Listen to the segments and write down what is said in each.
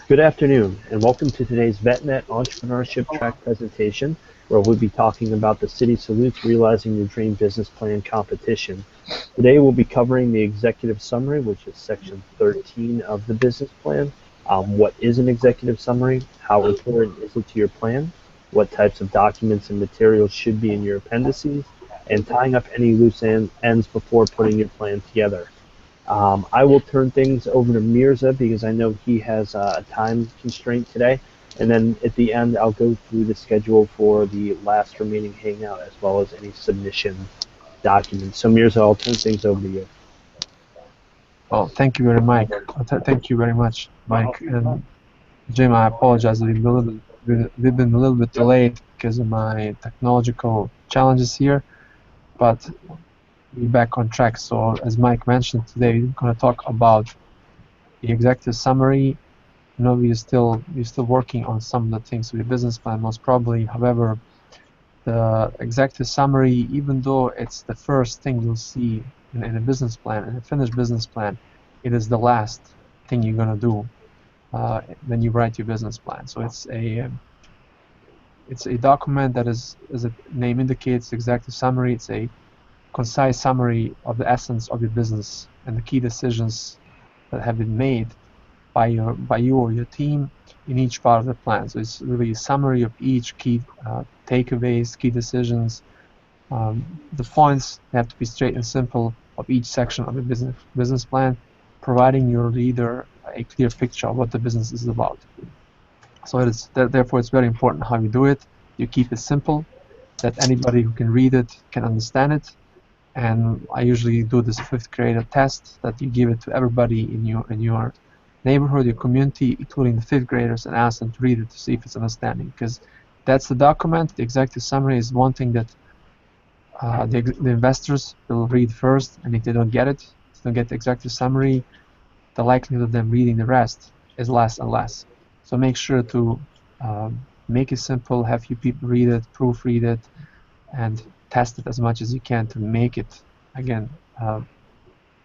Good afternoon, and welcome to today's VetNet Entrepreneurship Track presentation, where we'll be talking about the Citi Salutes Realizing Your Dream Business Plan competition. Today we'll be covering the executive summary, which is section 13 of the business plan. What is an executive summary? How important is it to your plan? What types of documents and materials should be in your appendices? And tying up any loose ends before putting your plan together. I will turn things over to Mirza because I know he has a time constraint today. And then at the end, I'll go through the schedule for the last remaining Hangout as well as any submission documents. So Mirza, I'll turn things over to you. Well, thank you very much. Thank you very much, Mike. And Jim, I apologize. We've been a little bit delayed because of my technological challenges here, but we're back on track. So as Mike mentioned, today we're going to talk about the executive summary. You know, we're still working on some of the things with the business plan, most probably. However, the executive summary, even though it's the first thing you'll see in a business plan, in a finished business plan, it is the last thing you're going to do when you write your business plan. So it's a document that is, as the name indicates, executive summary. It's a concise summary of the essence of your business and the key decisions that have been made by you or your team in each part of the plan. So it's really a summary of each key takeaways, key decisions. The points have to be straight and simple of each section of the business plan, providing your reader a clear picture of what the business is about. So therefore it's very important how you do it. You keep it simple, that anybody who can read it can understand it. And I usually do this 5th grade test that you give it to everybody in your neighborhood, your community, including the 5th graders, and ask them to read it to see if it's understanding. Because that's the document. The executive summary is one thing that the investors will read first, and if they don't get it, if they don't get the executive summary, the likelihood of them reading the rest is less and less. So make sure to make it simple, have few people read it, proofread it, and test it as much as you can to make it, again,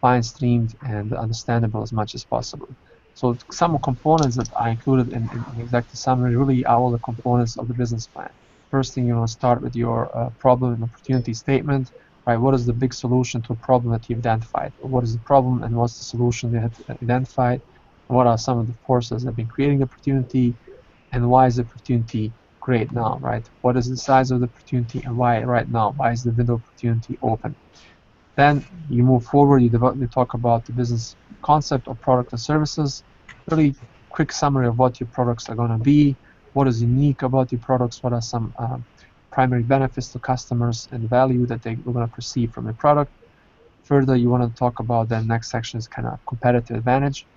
fine-streamed and understandable as much as possible. So some components that I included in the executive summary really are all the components of the business plan. First thing, you want to start with your problem and opportunity statement, right? What is the big solution to a problem that you've identified? What is the problem and what's the solution they have identified? And what are some of the forces that have been creating the opportunity, and why is the opportunity great now, right? What is the size of the opportunity and why right now? Why is the window of opportunity open? Then you move forward, you talk about the business concept of product and services, really quick summary of what your products are going to be, what is unique about your products, what are some primary benefits to customers and value that they're going to perceive from your product. Further, you want to talk about the next section is kind of competitive advantage.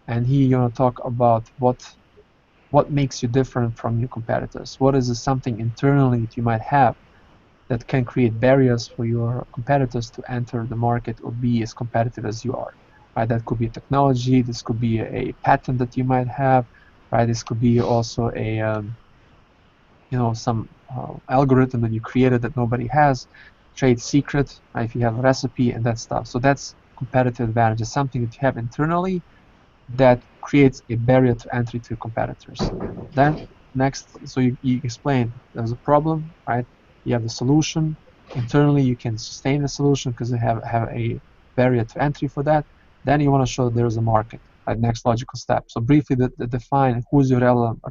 And here you want to talk about what makes you different from your competitors. What is something internally that you might have that can create barriers for your competitors to enter the market or be as competitive as you are, right? That could be a technology, this could be a patent that you might have, right? This could be also a, some algorithm that you created that nobody has, trade secret, right? If you have a recipe and that stuff. So that's competitive advantage. It's something that you have internally that creates a barrier to entry to competitors. Then next, so you explain there's a problem, right? You have the solution. Internally, you can sustain the solution because they have a barrier to entry for that. Then you want to show there's a market, right? Next logical step. So briefly, define who's your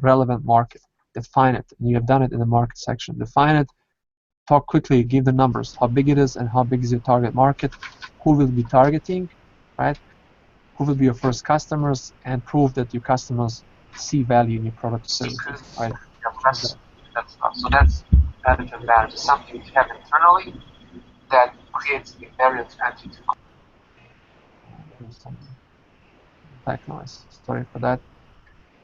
relevant market. Define it. And you have done it in the market section. Define it. Talk quickly. Give the numbers. How big it is and how big is your target market. Who will be targeting, right? Who will be your first customers, and prove that your customers see value in your product or services, right? So that's competitive advantage. It's something you have internally that creates a barrier to entry to. Some back noise. Sorry for that.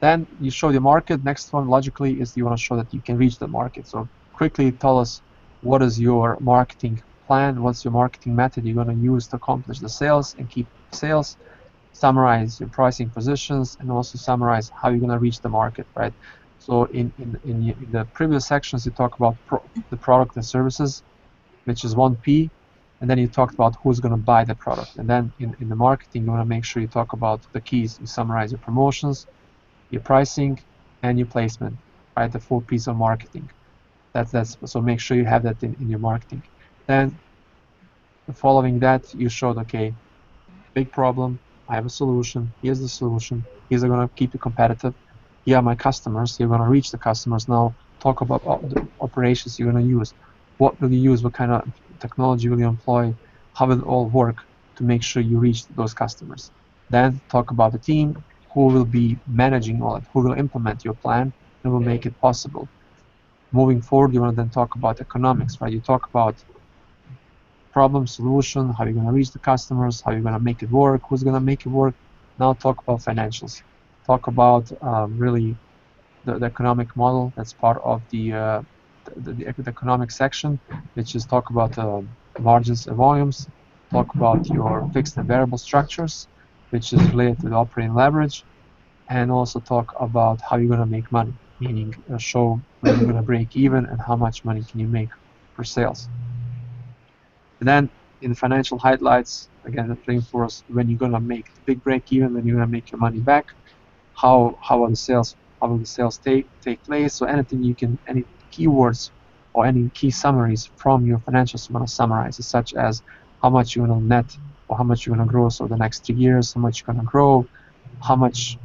Then you show the market. Next one, logically, is you want to show that you can reach the market. So quickly tell us what is your marketing plan, what's your marketing method you're going to use to accomplish the sales and keep sales. Summarize your pricing positions, and also summarize how you're going to reach the market, right? So in the previous sections, you talk about the product and services, which is 1P, and then you talked about who's going to buy the product. And then in the marketing, you want to make sure you talk about the keys. You summarize your promotions, your pricing, and your placement, right? The full piece of marketing. That's so make sure you have that in your marketing. Then following that, you showed, okay, big problem, I have a solution, here's the solution, here's going to keep you competitive, here are my customers, you're going to reach the customers. Now talk about the operations you're going to use. What will you use? What kind of technology will you employ? How will it all work to make sure you reach those customers? Then talk about the team, who will be managing all it, who will implement your plan and will make it possible. Moving forward, you want to then talk about economics, right? You talk about problem, solution, how you're going to reach the customers, how you're going to make it work, who's going to make it work. Now talk about financials. Talk about really the economic model that's part of the economic section, which is talk about margins and volumes. Talk about your fixed and variable structures, which is related to the operating leverage, and also talk about how you're going to make money, meaning show when you're going to break even and how much money can you make per sales. And then in the financial highlights, again, that reinforce when you're going to make the big break even, when you're going to make your money back, how will the sales take place. So anything you can, any keywords or any key summaries from your financials you want to summarize, such as how much you're going to net or how much you're going to grow so the next 3 years, how much you're going to grow, how much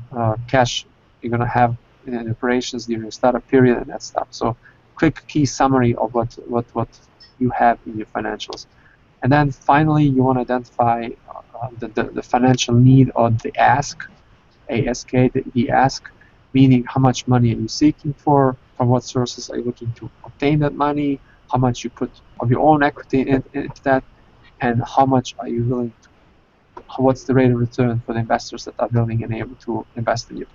cash you're going to have in operations during the startup period, and that stuff. So quick key summary of what you have in your financials. And then finally, you want to identify the financial need or the ask, ASK, the ask, meaning how much money are you seeking for, from what sources are you looking to obtain that money, how much you put of your own equity into that, and how much are you willing to, what's the rate of return for the investors that are willing and able to invest in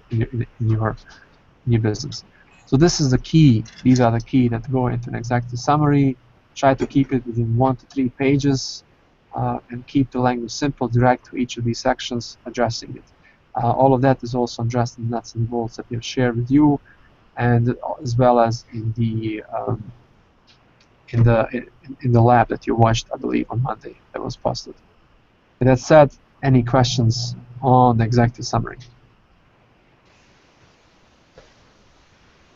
your business. So this is the key. These are the key that go into an executive summary. Try to keep it within 1 to 3 pages and keep the language simple, direct to each of these sections, addressing it. All of that is also addressed in nuts and bolts that we have shared with you, and as well as in the lab that you watched, I believe, on Monday that was posted. With that said, any questions on the executive summary?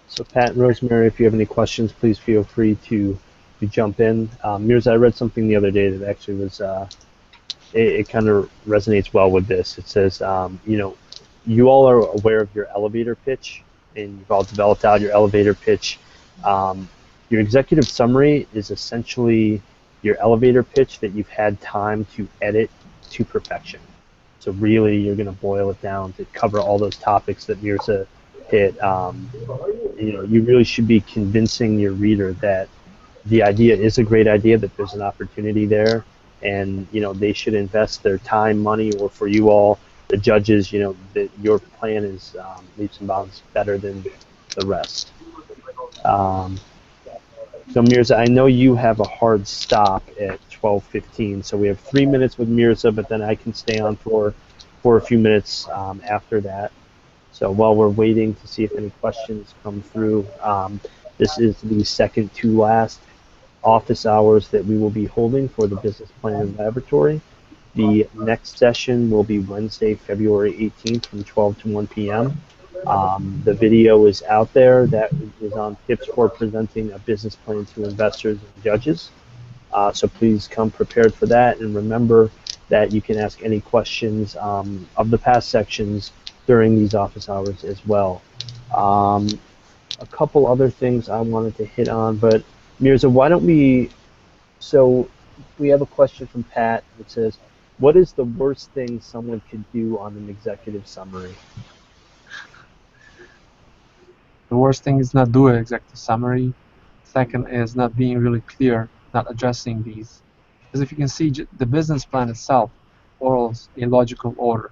So Pat and Rosemary, if you have any questions, please feel free to jump in. Mirza, I read something the other day that actually was, it kind of resonates well with this. It says, you all are aware of your elevator pitch, and you've all developed out your elevator pitch. Your executive summary is essentially your elevator pitch that you've had time to edit to perfection. So really, you're going to boil it down to cover all those topics that Mirza hit. You really should be convincing your reader that the idea is a great idea, that there's an opportunity there, and they should invest their time, money, or for you all, the judges, that your plan is leaps and bounds better than the rest. So Mirza, I know you have a hard stop at 12:15, so we have 3 minutes with Mirza, but then I can stay on for a few minutes after that. So while we're waiting to see if any questions come through, this is the second to last office hours that we will be holding for the Business Planning Laboratory. The next session will be Wednesday, February 18th from 12 to 1 p.m. The video is out there. That is on tips for presenting a business plan to investors and judges. So please come prepared for that, and remember that you can ask any questions of the past sections during these office hours as well. A couple other things I wanted to hit on, but Mirza, why don't we, so we have a question from Pat that says, what is the worst thing someone could do on an executive summary? The worst thing is not do an executive summary. Second is not being really clear, not addressing these. Because if you can see, the business plan itself follows a logical order.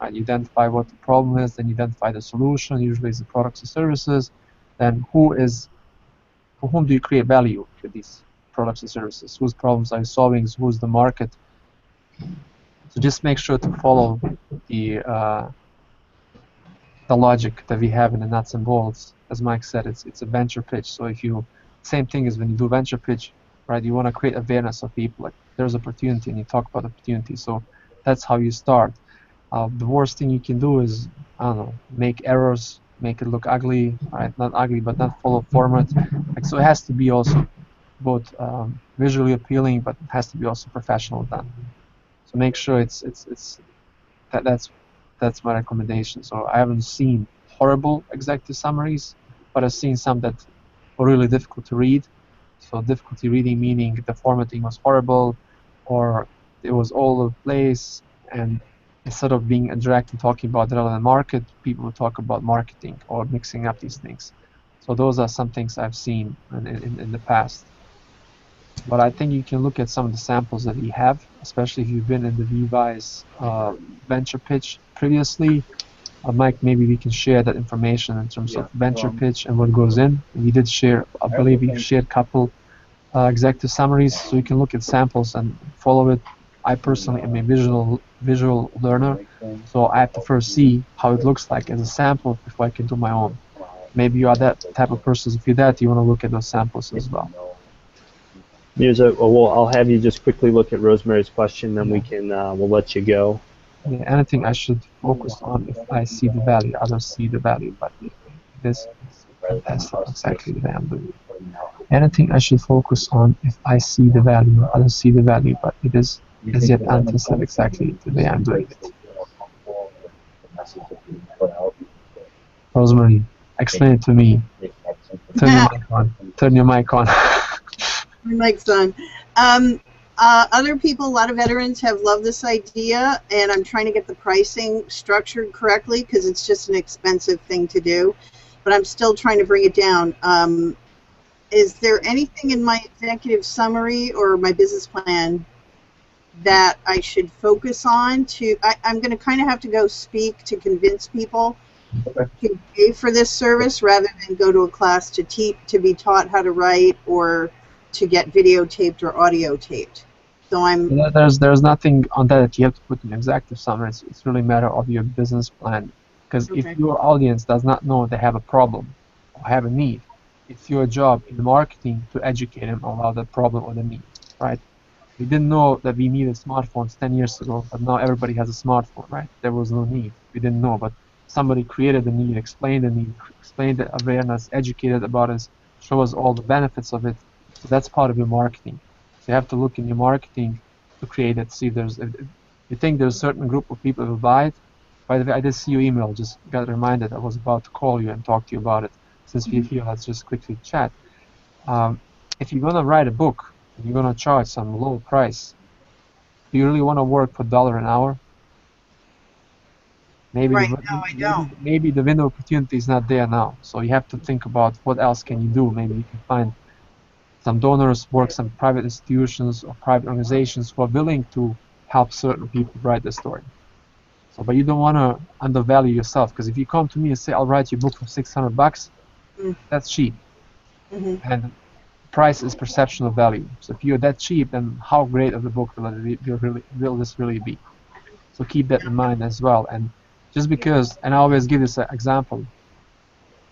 Right? You identify what the problem is, then you identify the solution, usually it's the products and services, then for whom do you create value with these products and services? Whose problems are you solving? Who's the market? So just make sure to follow the logic that we have in the nuts and bolts. As Mike said, it's a venture pitch. So if you, same thing as when you do venture pitch, right? You want to create awareness of people. Like there's opportunity, and you talk about opportunity. So that's how you start. The worst thing you can do is I don't know, make errors, make it look ugly, right? Not ugly, but not follow format. Like, so it has to be also both visually appealing, but it has to be also professional done. So make sure that's my recommendation. So I haven't seen horrible executive summaries, but I've seen some that were really difficult to read. So difficulty reading meaning the formatting was horrible, or it was all over the place, and instead of being direct and talking about the relevant market, people would talk about marketing or mixing up these things. So those are some things I've seen in the past. But I think you can look at some of the samples that we have, especially if you've been in the Levi's venture pitch previously. Mike, maybe we can share that information in terms of venture pitch and what goes in. We did share, I believe we shared a couple executive summaries, so you can look at samples and follow it. I personally am a visual learner, so I have to first see how it looks like as a sample before I can do my own. Maybe you are that type of person. If you're that, you want to look at those samples as well. Mirza, well, I'll have you just quickly look at Rosemary's question, then we can we'll let you go. Yeah, anything I should focus on if I see the value, others see the value, but this is fantastic, exactly the way I'm doing it. Anything I should focus on if I see the value, others see the value, but it is as yet untested exactly the way I'm doing it. Rosemary, explain it to me. Turn your mic on. Turn your mic on. My mic's on. Other people, a lot of veterans have loved this idea, and I'm trying to get the pricing structured correctly because it's just an expensive thing to do, but I'm still trying to bring it down. Is there anything in my executive summary or my business plan that I should focus on? I'm going to kind of have to go speak to convince people to pay for this service rather than go to a class to be taught how to write or to get videotaped or audio taped. So there's nothing on that you have to put in executive summary. It's really a matter of your business plan. Because if your audience does not know they have a problem or have a need, it's your job in marketing to educate them about the problem or the need, right? We didn't know that we needed smartphones 10 years ago, but now everybody has a smartphone, right? There was no need. We didn't know, but somebody created the need, explained the need, explained the awareness, educated about it, show us all the benefits of it. So that's part of your marketing. So you have to look in your marketing to create it. See if you think there's a certain group of people who will buy it. By the way, I did see your email. Just got reminded I was about to call you and talk to you about it. Since we're here, let's just quickly chat. If you're gonna write a book and you're gonna charge some low price, do you really want to work for $1 an hour? Maybe maybe the window of opportunity is not there now. So you have to think about what else can you do. Maybe you can find some donors, work some private institutions or private organizations who are willing to help certain people write the story. So, but you don't want to undervalue yourself, because if you come to me and say, I'll write your book for $600, that's cheap. And price is perception of value. So if you're that cheap, then how great of the book will this really be? So keep that in mind as well. And just because, and I always give this example.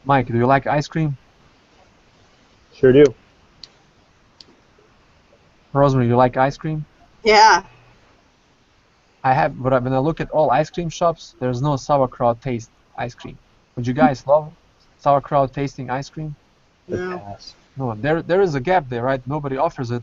Mike, do you like ice cream? Sure do. Rosemary, you like ice cream? Yeah. But when I look at all ice cream shops, there's no sauerkraut taste ice cream. Would you guys love sauerkraut tasting ice cream? No. No, there is a gap there, right? Nobody offers it,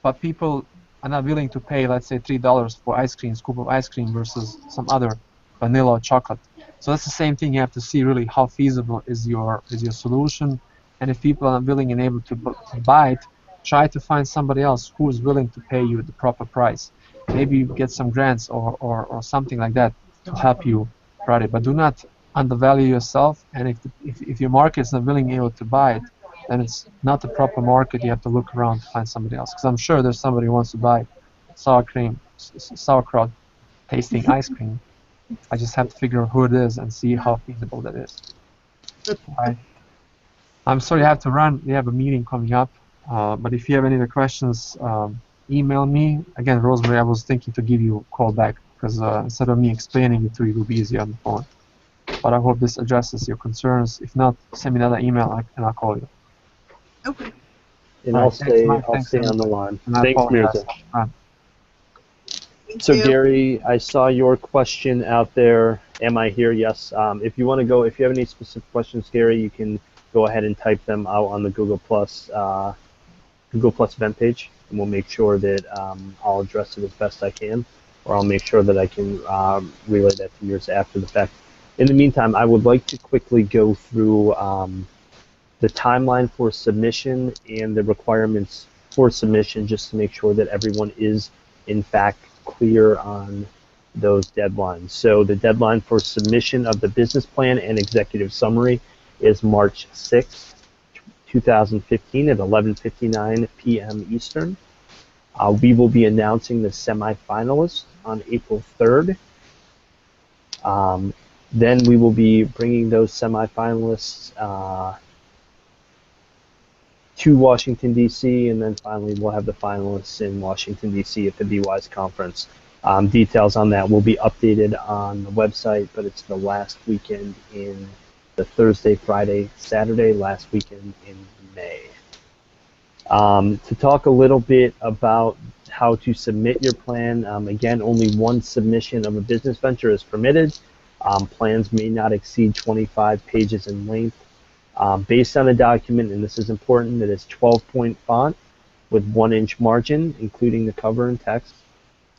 but people are not willing to pay, let's say, $3 for ice cream, scoop of ice cream versus some other vanilla or chocolate. So that's the same thing. You have to see really how feasible is your solution, and if people are willing and able to buy it, try to find somebody else who is willing to pay you the proper price. Maybe you get some grants or something like that to help you write it, but do not undervalue yourself. And if your market is not willing and able to buy it, then it's not the proper market. You have to look around to find somebody else. Because I'm sure there's somebody who wants to buy sauerkraut tasting ice cream. I just have to figure out who it is and see how feasible that is. Right. I'm sorry I have to run. We have a meeting coming up. But if you have any other questions, email me. Again, Rosemary, I was thinking to give you a call back because instead of me explaining it to you, it will be easier on the phone. But I hope this addresses your concerns. If not, send me another email and I'll call you. Okay. And I'll stay on the line. Thanks, Mirza. Thank So you. Gary, I saw your question out there. Am I here? Yes. If you want to go, if you have any specific questions, Gary, you can go ahead and type them out on the Google Plus event page, and we'll make sure that I'll address it as best I can, or I'll make sure that I can relay that to yours after the fact. In the meantime, I would like to quickly go through the timeline for submission and the requirements for submission, just to make sure that everyone is in fact clear on those deadlines. So the deadline for submission of the business plan and executive summary is March 6th, 2015 at 11:59 p.m. Eastern. We will be announcing the semifinalists on April 3rd. Then we will be bringing those semifinalists to Washington, D.C., and then finally we'll have the finalists in Washington, D.C. at the BWise conference. Details on that will be updated on the website, but it's the last weekend in the Thursday, Friday, Saturday, last weekend in May. To talk a little bit about how to submit your plan, again, only one submission of a business venture is permitted. Plans may not exceed 25 pages in length. Based on a document, and this is important, that is 12-point font with 1-inch margin, including the cover and text.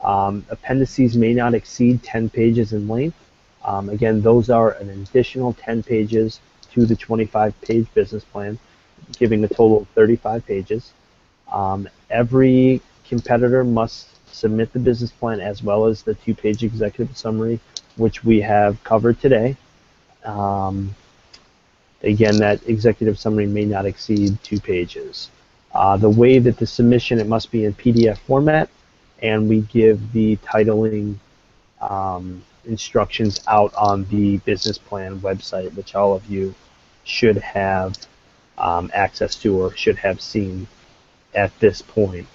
Appendices may not exceed 10 pages in length. Again, those are an additional 10 pages to the 25-page business plan, giving a total of 35 pages. Every competitor must submit the business plan as well as the 2-page executive summary, which we have covered today. Again, that executive summary may not exceed 2 pages. The way that the submission, it must be in PDF format, and we give the titling instructions out on the business plan website, which all of you should have access to or should have seen at this point.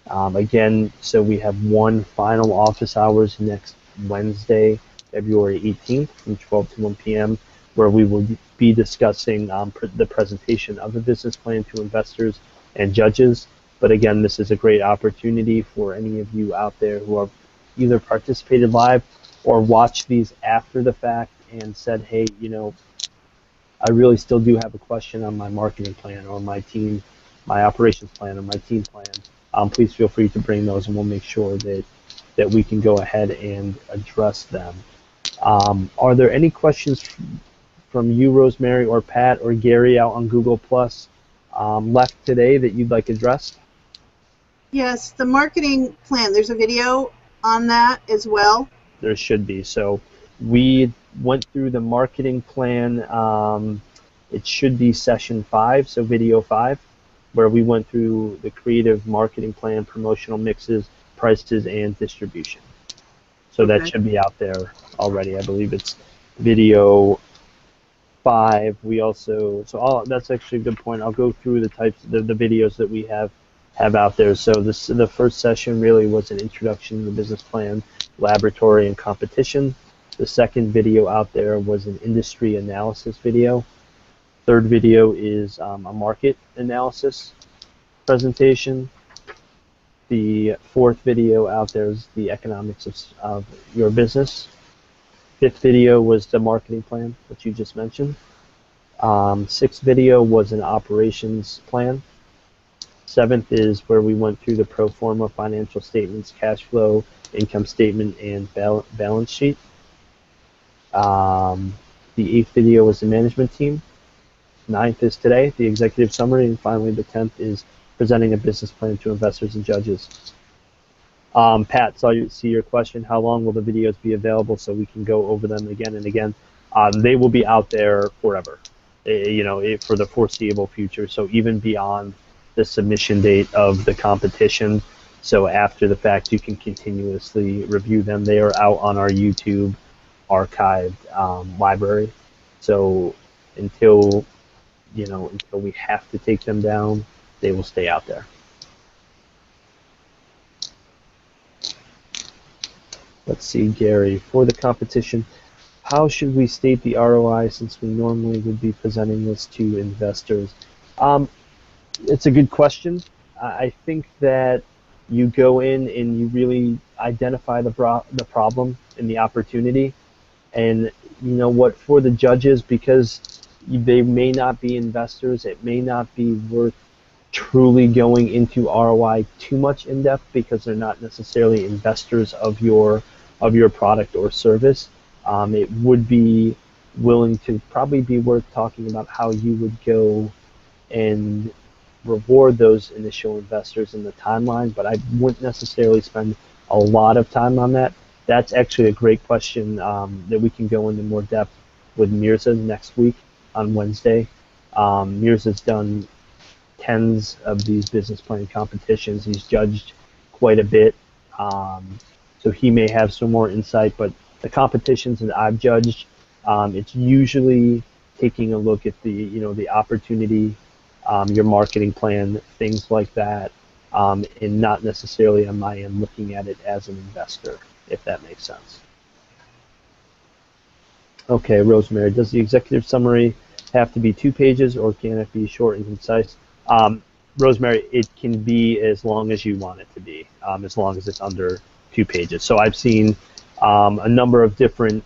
Again, so we have one final office hours next Wednesday, February 18th from 12 to 1 p.m., where we will be discussing the presentation of the business plan to investors and judges. But again, this is a great opportunity for any of you out there who have either participated live or watched these after the fact and said, hey, you know, I really still do have a question on my marketing plan or my team, my operations plan or my team plan. Please feel free to bring those, and we'll make sure that we can go ahead and address them. Are there any questions from you, Rosemary, or Pat, or Gary out on Google Plus left today that you'd like addressed? Yes, the marketing plan. There's a video on that as well. There should be. So we went through the marketing plan. It should be session 5, so video 5, where we went through the creative marketing plan, promotional mixes, prices, and distribution. So that should be out there already. I believe it's video 5. We also, that's actually a good point. I'll go through the types, the videos that we have out there. So the first session really was an introduction to the business plan, laboratory, and competition. The second video out there was an industry analysis video. Third video is a market analysis presentation. The fourth video out there is the economics of your business. Fifth video was the marketing plan, which you just mentioned. Sixth video was an operations plan. Seventh is where we went through the pro forma financial statements, cash flow, income statement, and balance sheet. The eighth video was the management team. Ninth is today, the executive summary, and finally the 10th is presenting a business plan to investors and judges. Pat, see your question. How long will the videos be available so we can go over them again and again? They will be out there forever, for the foreseeable future. So even beyond the submission date of the competition. So after the fact, you can continuously review them. They are out on our YouTube archived library. So until we have to take them down, they will stay out there. Let's see, Gary, for the competition, how should we state the ROI since we normally would be presenting this to investors? It's a good question. I think that you go in and you really identify the problem and the opportunity. And you know what, for the judges, because they may not be investors, it may not be worth truly going into ROI too much in depth because they're not necessarily investors of your product or service. It would be willing to probably be worth talking about how you would go and reward those initial investors in the timeline, but I wouldn't necessarily spend a lot of time on that. That's actually a great question that we can go into more depth with Mirza next week on Wednesday. Mirza's done tens of these business plan competitions. He's judged quite a bit, so he may have some more insight. But the competitions that I've judged, it's usually taking a look at the opportunity, your marketing plan, things like that, and not necessarily on my end looking at it as an investor, if that makes sense. Okay, Rosemary, does the executive summary have to be 2 pages or can it be short and concise? Rosemary, it can be as long as you want it to be, as long as it's under 2 pages. So I've seen a number of different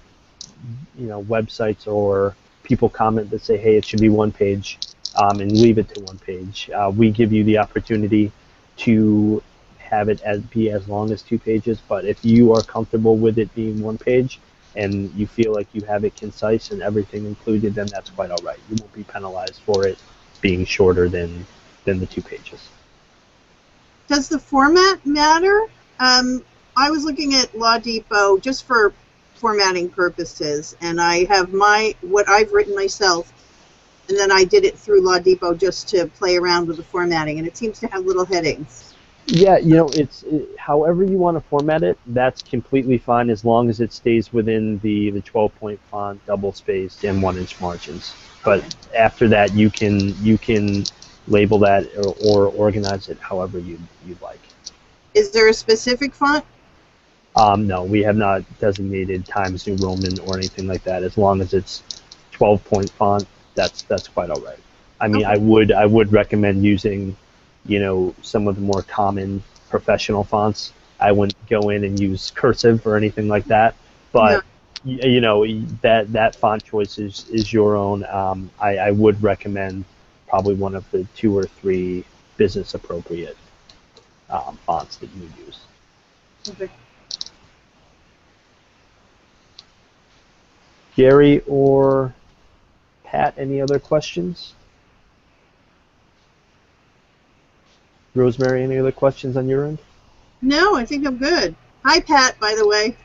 websites or people comment that say, hey, it should be 1 page, and leave it to 1 page. We give you the opportunity to have it be as long as 2 pages, but if you are comfortable with it being 1 page and you feel like you have it concise and everything included, then that's quite all right. You won't be penalized for it being shorter than the 2 pages. Does the format matter? I was looking at Law Depot just for formatting purposes, and I have what I've written myself, and then I did it through Law Depot just to play around with the formatting, and it seems to have little headings. Yeah, it's however you want to format it, that's completely fine as long as it stays within the 12-point font, double-spaced, and 1-inch margins. But after that, you can label that or organize it however you'd like. Is there a specific font? No, we have not designated Times New Roman or anything like that. As long as it's 12-point font, that's quite all right. I mean, okay. I would recommend using, some of the more common professional fonts. I wouldn't go in and use cursive or anything like that. But that font choice is your own. I would recommend probably one of the 2 or 3 business appropriate fonts that you use. Okay. Gary or Pat, any other questions? Rosemary, any other questions on your end? No, I think I'm good. Hi, Pat, by the way.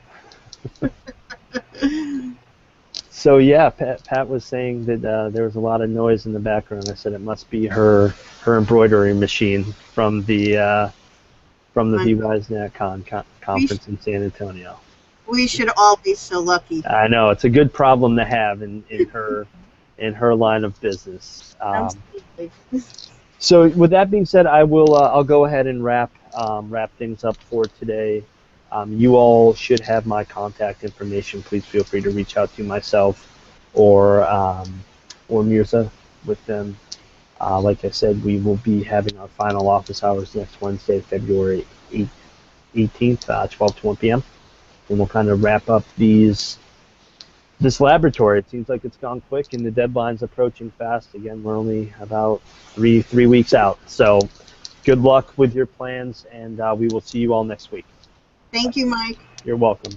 So yeah, Pat was saying that there was a lot of noise in the background. I said it must be her embroidery machine from the VWiseNet conference in San Antonio. We should all be so lucky. I know, it's a good problem to have in her line of business. Absolutely. So with that being said, I'll go ahead and wrap things up for today. You all should have my contact information. Please feel free to reach out to myself or Mirza with them. Like I said, we will be having our final office hours next Wednesday, February 18th, 12 to 1 p.m. And we'll kind of wrap up this laboratory. It seems like it's gone quick, and the deadline's approaching fast. Again, we're only about three weeks out. So good luck with your plans, and we will see you all next week. Thank you, Mike. You're welcome.